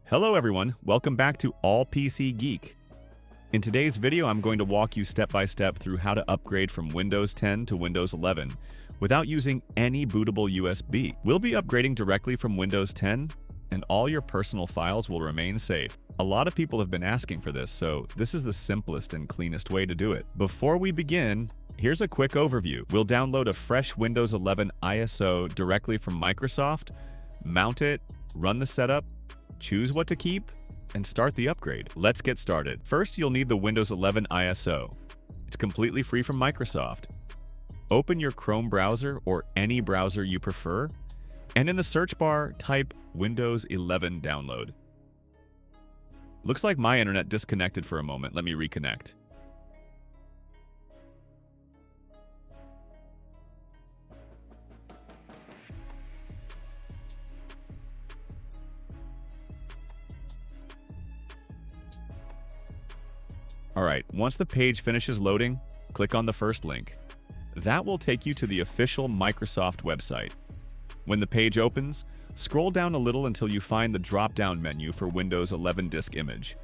Hello everyone, welcome back to All PC Geek. In today's video, I'm going to walk you step by step through how to upgrade from Windows 10 to Windows 11 without using any bootable USB. We'll be upgrading directly from Windows 10, and all your personal files will remain safe. A lot of people have been asking for this, so this is the simplest and cleanest way to do it. Before we begin, here's a quick overview. We'll download a fresh Windows 11 ISO directly from Microsoft, mount it, run the setup, choose what to keep, and start the upgrade. Let's get started. First, you'll need the Windows 11 ISO. It's completely free from Microsoft. Open your Chrome browser or any browser you prefer, and in the search bar, type Windows 11 download. Looks like my internet disconnected for a moment. Let me reconnect. Alright, once the page finishes loading, click on the first link. That will take you to the official Microsoft website. When the page opens, scroll down a little until you find the drop-down menu for Windows 11 disk image,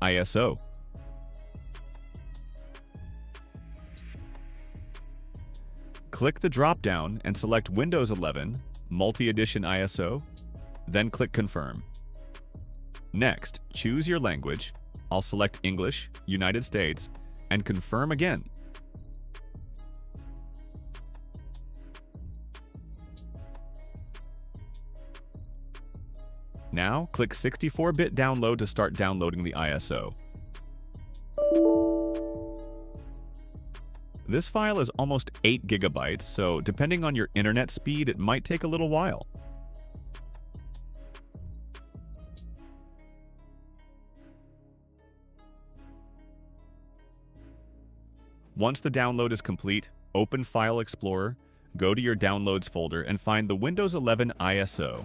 ISO. Click the drop-down and select Windows 11, Multi-Edition ISO, then click Confirm. Next, choose your language. I'll select English, United States, and confirm again. Now, click 64-bit download to start downloading the ISO. This file is almost 8 gigabytes, so depending on your internet speed, it might take a little while. Once the download is complete, open File Explorer, go to your Downloads folder, and find the Windows 11 ISO.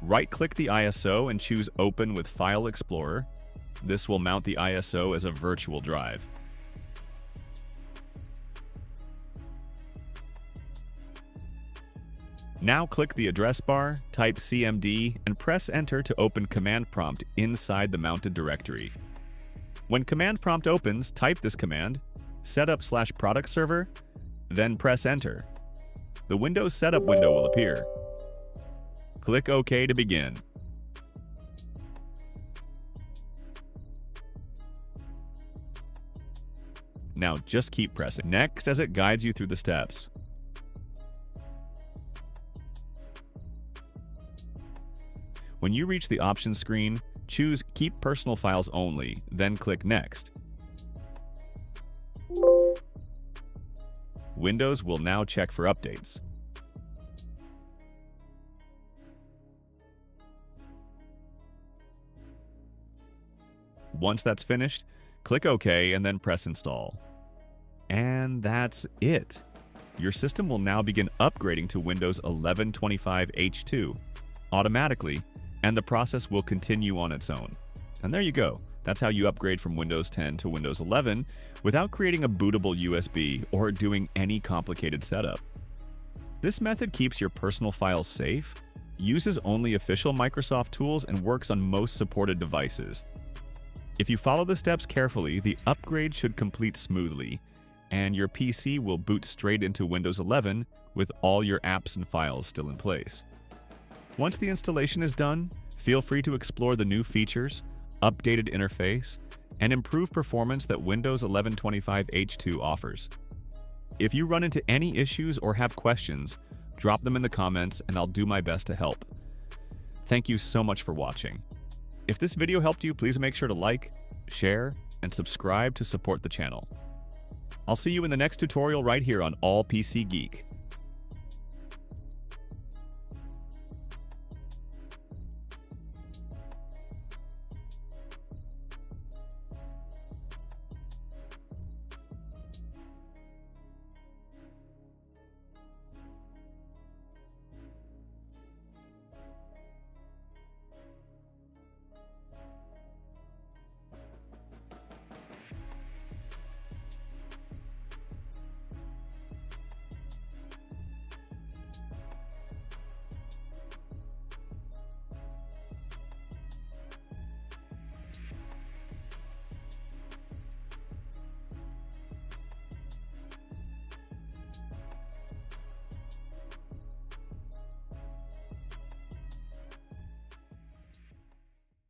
Right-click the ISO and choose Open with File Explorer. This will mount the ISO as a virtual drive. Now click the address bar, type CMD, and press Enter to open Command Prompt inside the mounted directory. When Command Prompt opens, type this command, setup/product server, then press Enter. The Windows Setup window will appear. Click OK to begin. Now just keep pressing Next as it guides you through the steps. When you reach the options screen, choose Keep Personal Files Only, then click Next. Windows will now check for updates. Once that's finished, click OK and then press Install. And that's it. Your system will now begin upgrading to Windows 11 25H2 automatically, and the process will continue on its own. And there you go. That's how you upgrade from Windows 10 to Windows 11 without creating a bootable USB or doing any complicated setup. This method keeps your personal files safe, uses only official Microsoft tools, and works on most supported devices. If you follow the steps carefully, the upgrade should complete smoothly, and your PC will boot straight into Windows 11 with all your apps and files still in place. Once the installation is done, feel free to explore the new features, updated interface, and improved performance that Windows 11 25H2 offers. If you run into any issues or have questions, drop them in the comments and I'll do my best to help. Thank you so much for watching. If this video helped you, please make sure to like, share, and subscribe to support the channel. I'll see you in the next tutorial right here on All PC Geek.